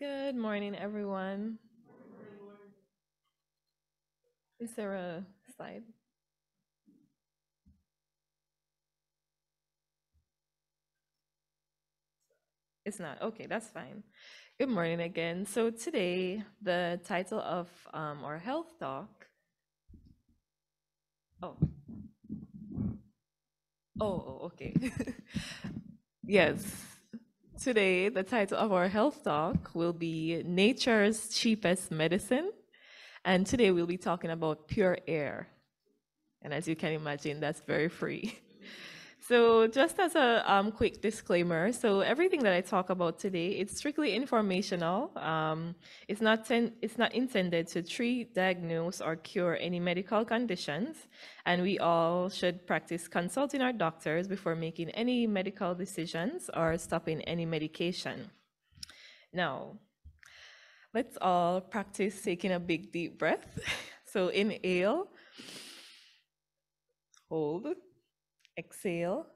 Good morning, everyone. Is there a slide? It's not. Okay, that's fine. Good morning again. So today, the title of our health talk. Oh, okay. Yes. Today, the title of our health talk will be Nature's Cheapest Medicine. And today we'll be talking about pure air. And as you can imagine, that's very free. So, just as a quick disclaimer, so everything that I talk about today, it's strictly informational. It's not intended to treat, diagnose, or cure any medical conditions, and we all should practice consulting our doctors before making any medical decisions or stopping any medication. Now, let's all practice taking a big deep breath. So, inhale, hold, exhale.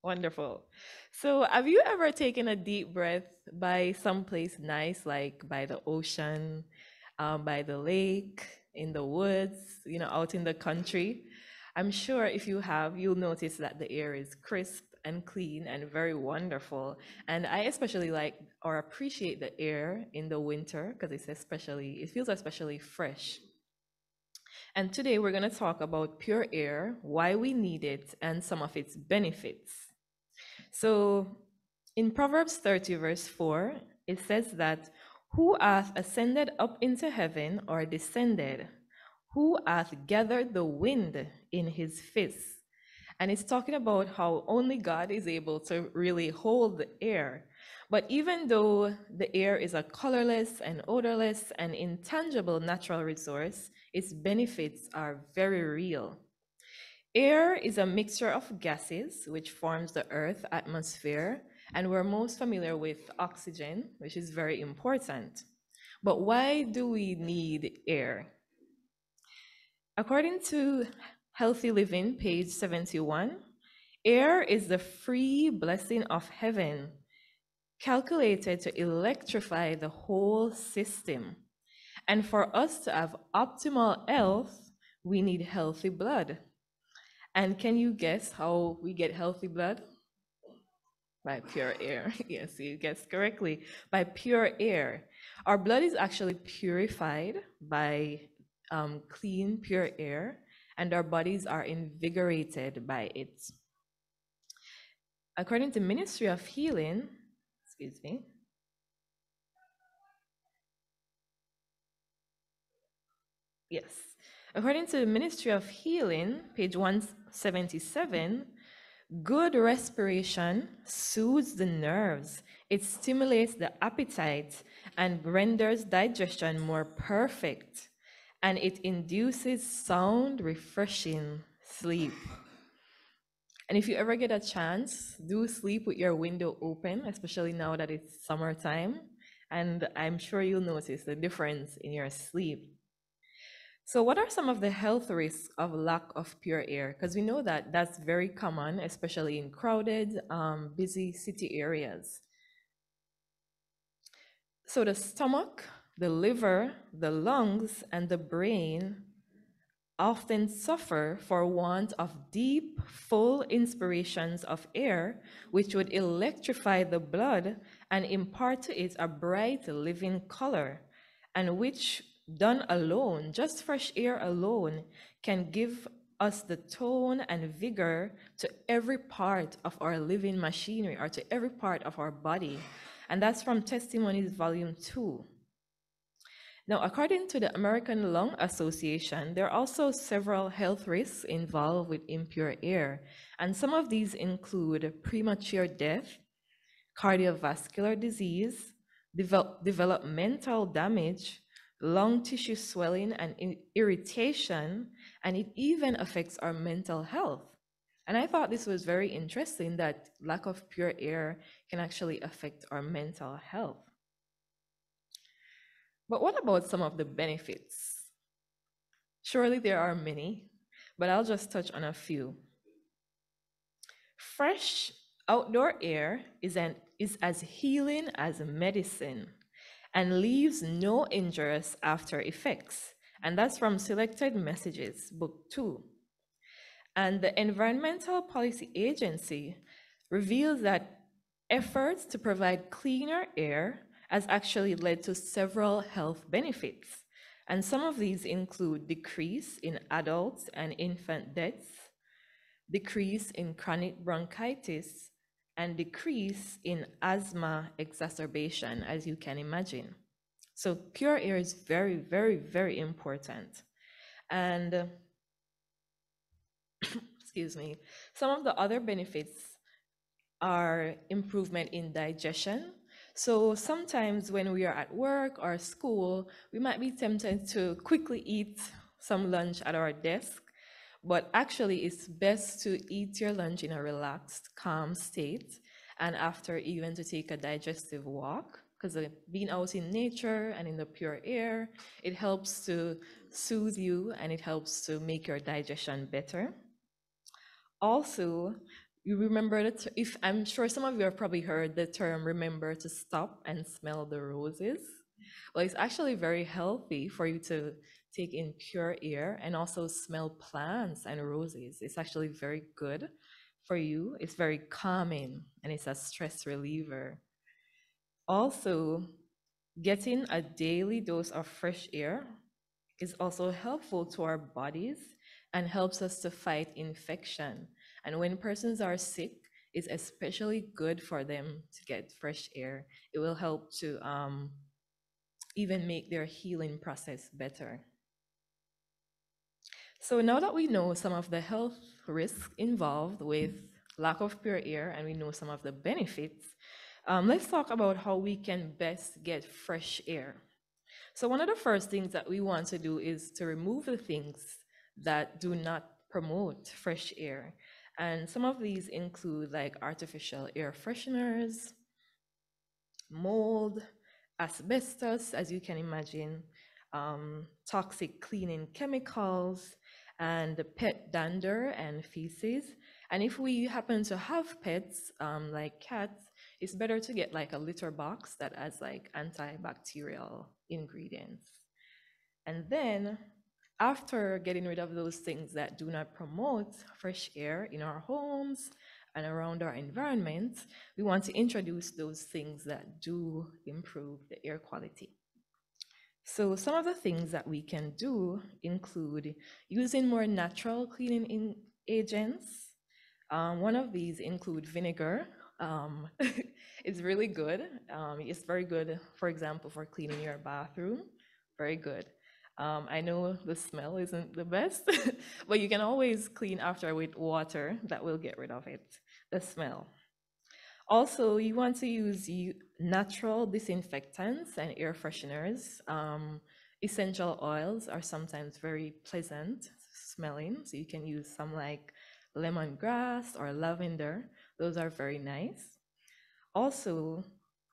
Wonderful. So, have you ever taken a deep breath by someplace nice, like by the ocean, by the lake, in the woods, out in the country? I'm sure if you have, you'll notice that the air is crisp and clean and very wonderful. And I especially like or appreciate the air in the winter because it feels especially fresh. And today we're going to talk about pure air, why we need it, and some of its benefits. So in Proverbs 30, verse 4, it says that who hath ascended up into heaven or descended? Who hath gathered the wind in his fist? And it's talking about how only God is able to really hold the air. But even though the air is a colorless and odorless and intangible natural resource, its benefits are very real. Air is a mixture of gases which forms the Earth's atmosphere, and we're most familiar with oxygen, which is very important. But why do we need air? According to Healthy Living, page 71, air is the free blessing of heaven, calculated to electrify the whole system. And for us to have optimal health, we need healthy blood. And can you guess how we get healthy blood? By pure air. Yes, you guessed correctly. By pure air. Our blood is actually purified by clean, pure air, and our bodies are invigorated by it. According to Ministry of Healing, excuse me, yes. According to the Ministry of Healing, page 177, good respiration soothes the nerves. It stimulates the appetite and renders digestion more perfect. And it induces sound, refreshing sleep. And if you ever get a chance, do sleep with your window open, especially now that it's summertime. And I'm sure you'll notice the difference in your sleep. So, what are some of the health risks of lack of pure air? Because we know that that's very common, especially in crowded, busy city areas. So, the stomach, the liver, the lungs, and the brain often suffer for want of deep, full inspirations of air, which would electrify the blood and impart to it a bright, living color, and which, done alone, just fresh air alone, can give us the tone and vigor to every part of our living machinery or to every part of our body. And that's from Testimonies, Volume 2. Now, according to the American Lung Association, there are also several health risks involved with impure air, and some of these include premature death, cardiovascular disease, developmental damage, lung tissue swelling and irritation, and it even affects our mental health. And I thought this was very interesting that lack of pure air can actually affect our mental health. But what about some of the benefits? Surely there are many, but I'll just touch on a few. Fresh outdoor air is an is as healing as medicine and leaves no injurious after effects. And that's from Selected Messages, Book 2. And the Environmental Policy Agency reveals that efforts to provide cleaner air has actually led to several health benefits. And some of these include decrease in adult and infant deaths, decrease in chronic bronchitis, and decrease in asthma exacerbation, as you can imagine. So pure air is very, very, very important. And excuse me, some of the other benefits are improvement in digestion. So sometimes when we are at work or school, we might be tempted to quickly eat some lunch at our desk, but actually it's best to eat your lunch in a relaxed, calm state, and after even to take a digestive walk, because being out in nature and in the pure air, it helps to soothe you and it helps to make your digestion better. Also, you remember that if I'm sure some of you have probably heard the term remember to stop and smell the roses. Well, it's actually very healthy for you to take in pure air and also smell plants and roses. It's actually very good for you. It's very calming and it's a stress reliever. Also, getting a daily dose of fresh air is also helpful to our bodies and helps us to fight infection. And when persons are sick, it's especially good for them to get fresh air. It will help to even make their healing process better. So now that we know some of the health risks involved with lack of pure air and we know some of the benefits, let's talk about how we can best get fresh air. So one of the first things that we want to do is to remove the things that do not promote fresh air. And some of these include like artificial air fresheners, mold, asbestos, as you can imagine, toxic cleaning chemicals, and pet dander and feces. And if we happen to have pets, like cats, it's better to get like a litter box that has like antibacterial ingredients. And then after getting rid of those things that do not promote fresh air in our homes and around our environment, we want to introduce those things that do improve the air quality. So some of the things that we can do include using more natural cleaning agents. One of these include vinegar. It's really good. It's very good, for example, for cleaning your bathroom. Very good. I know the smell isn't the best, but you can always clean after with water. That will get rid of it, the smell. Also, you want to use natural disinfectants and air fresheners. Essential oils are sometimes very pleasant smelling, so you can use some like lemongrass or lavender. Those are very nice. Also,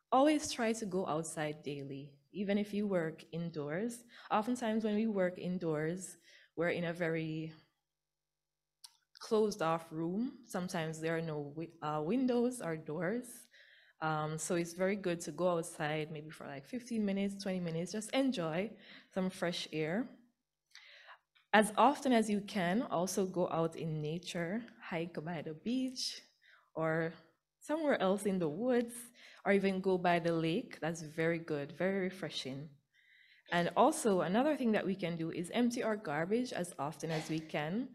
always try to go outside daily, even if you work indoors. Oftentimes, when we work indoors, we're in a very closed off room. Sometimes there are no windows or doors. So it's very good to go outside maybe for like 15 minutes, 20 minutes, just enjoy some fresh air. As often as you can, also go out in nature, hike by the beach or somewhere else in the woods, or even go by the lake. That's very good, very refreshing. And also, another thing that we can do is empty our garbage as often as we can.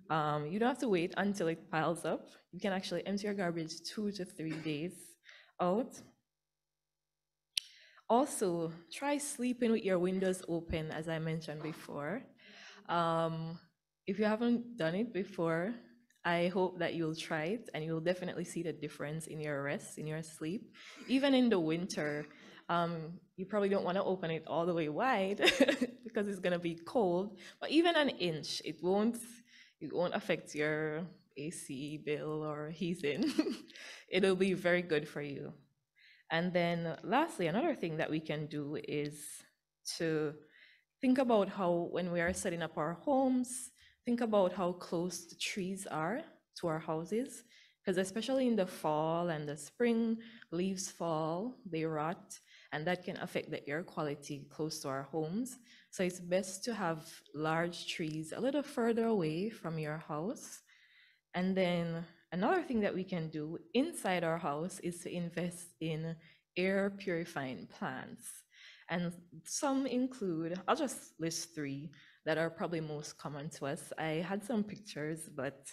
You don't have to wait until it piles up. You can actually empty your garbage 2 to 3 days out. Also, try sleeping with your windows open, as I mentioned before. If you haven't done it before, I hope that you'll try it and you'll definitely see the difference in your rest, in your sleep. Even in the winter, you probably don't want to open it all the way wide because it's going to be cold, but even an inch, it won't affect your AC bill or heating. It'll be very good for you. And then lastly, another thing that we can do is to think about how when we are setting up our homes, think about how close the trees are to our houses. because especially in the fall and the spring, leaves fall, they rot, and that can affect the air quality close to our homes. So it's best to have large trees a little further away from your house. And then another thing that we can do inside our house is to invest in air purifying plants. And some include, I'll just list three that are probably most common to us. I had some pictures, but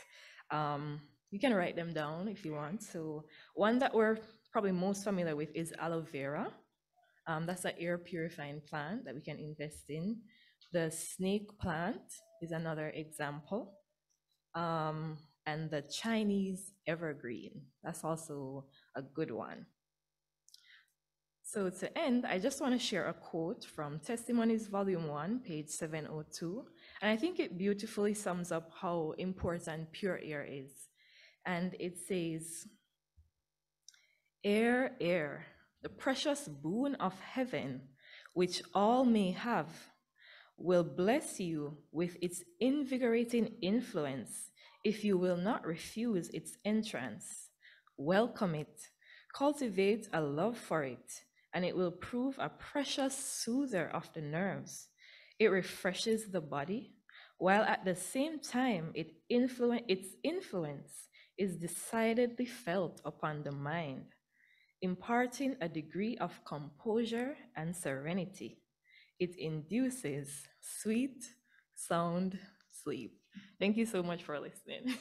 you can write them down if you want. So, one that we're probably most familiar with is aloe vera. That's an air purifying plant that we can invest in. The snake plant is another example. And the Chinese evergreen. That's also a good one. So to end, I just want to share a quote from Testimonies Volume 1, page 702. And I think it beautifully sums up how important pure air is. And it says, "Air, air, the precious boon of heaven, which all may have, will bless you with its invigorating influence if you will not refuse its entrance. Welcome it, cultivate a love for it, and it will prove a precious soother of the nerves. It refreshes the body, while at the same time its influence is decidedly felt upon the mind, imparting a degree of composure and serenity. It induces sweet, sound sleep." Thank you so much for listening.